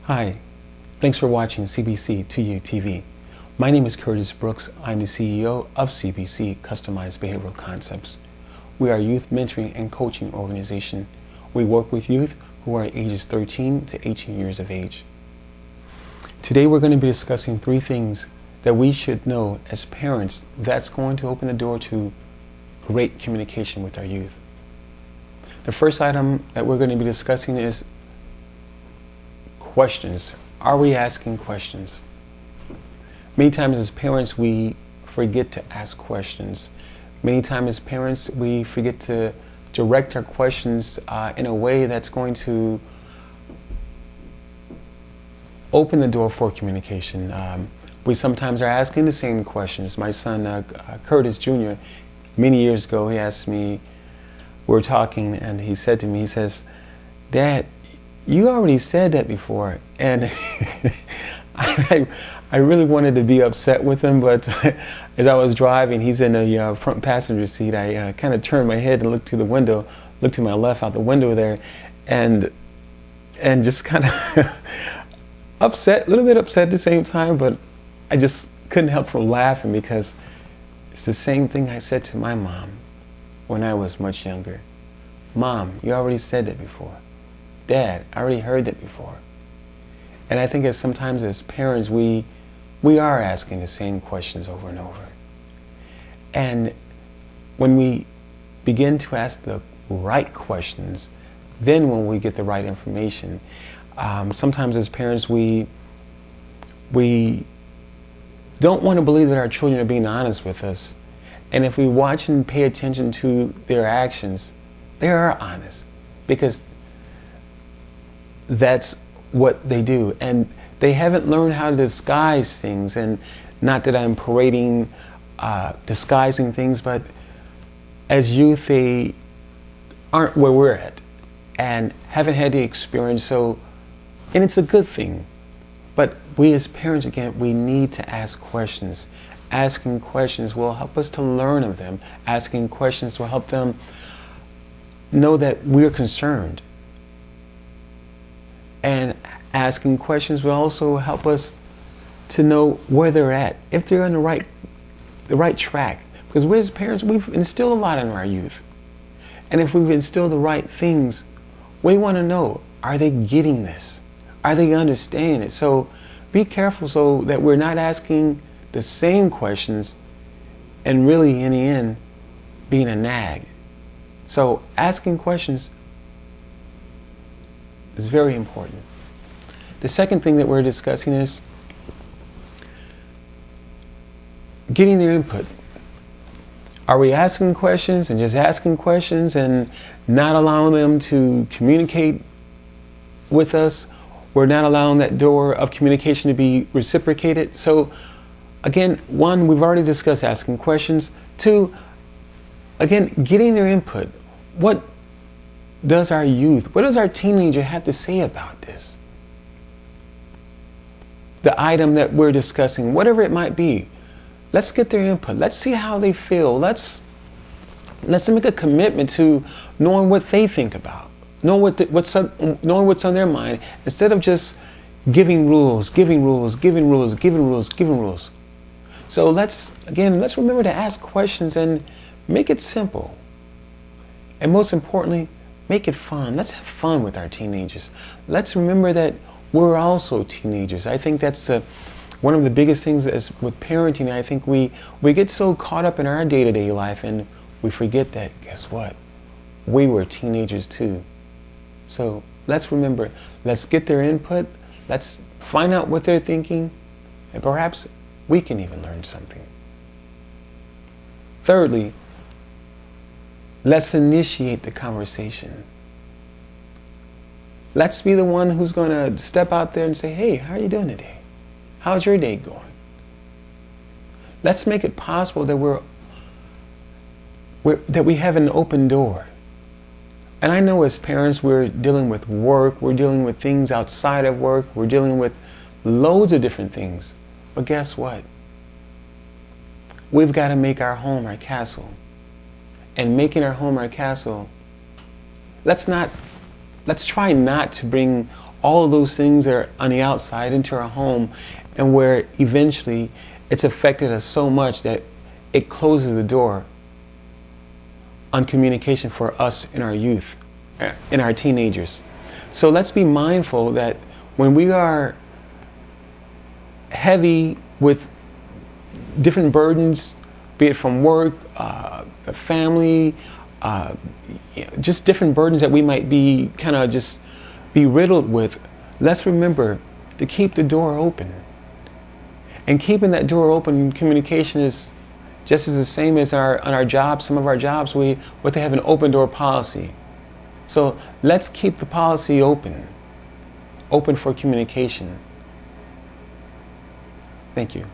Hi, thanks for watching cbc2u TV. My name is Curtis Brooks. I'm the CEO of CBC Customized Behavioral Concepts. We are a youth mentoring and coaching organization. We work with youth who are ages 13 to 18 years of age. Today we're going to be discussing 3 things that we should know as parents that's going to open the door to great communication with our youth. The first item that we're going to be discussing is questions. Are we asking questions? Many times as parents we forget to ask questions. Many times as parents we forget to direct our questions in a way that's going to open the door for communication. We sometimes are asking the same questions. My son Curtis Jr., many years ago, he asked me, we were talking and he said to me, he says, "Dad, you already said that before." And I really wanted to be upset with him, but as I was driving, he's in the front passenger seat, I kind of turned my head and looked to the window, looked to my left out the window there, and just kind of upset, a little bit upset at the same time, but I just couldn't help from laughing because it's the same thing I said to my mom when I was much younger. "Mom, you already said that before. Dad, I already heard that before." And I think sometimes as parents we are asking the same questions over and over. And when we begin to ask the right questions, then when we get the right information, sometimes as parents we don't want to believe that our children are being honest with us. And if we watch and pay attention to their actions, they are honest, because that's what they do. And they haven't learned how to disguise things. And not that I'm parading disguising things, but as youth they aren't where we're at and haven't had the experience. And it's a good thing. But we as parents, again, we need to ask questions. Asking questions will help us to learn of them. Asking questions will help them know that we're concerned. And asking questions will also help us to know where they're at, if they're on the right track. Because we as parents, we've instilled a lot in our youth. And if we've instilled the right things, we want to know, are they getting this? Are they understanding it? So be careful so that we're not asking the same questions and really in the end being a nag. So asking questions is very important. The second thing that we're discussing is getting their input. Are we asking questions and just asking questions and not allowing them to communicate with us? We're not allowing that door of communication to be reciprocated. So again, 1, we've already discussed asking questions. 2, again, getting their input. What does our youth, what does our teenager have to say about this? The item that we're discussing, whatever it might be, let's get their input. Let's see how they feel. Let's make a commitment to knowing what they think about, knowing what's on their mind, instead of just giving rules. So let's remember to ask questions and make it simple. And most importantly, make it fun. Let's have fun with our teenagers. Let's remember that we're also teenagers. I think that's one of the biggest things is with parenting. I think we get so caught up in our day-to-day life and we forget that, guess what? We were teenagers too. So let's remember, let's get their input. Let's find out what they're thinking, and perhaps we can even learn something. Thirdly, let's initiate the conversation. Let's be the one who's going to step out there and say, "Hey, how are you doing today? How's your day going?" Let's make it possible that that we have an open door. And I know as parents we're dealing with work, we're dealing with things outside of work, we're dealing with loads of different things. But guess what? We've got to make our home our castle. And making our home our castle, let's try not to bring all of those things that are on the outside into our home, and where eventually it's affected us so much that it closes the door on communication for us in our youth, in our teenagers. So let's be mindful that when we are heavy with different burdens, be it from work, family, just different burdens that we might be kind of just be riddled with, let's remember to keep the door open. And keeping that door open in communication is just as the same as on our jobs. Some of our jobs, we have an open door policy. So let's keep the policy open for communication. Thank you.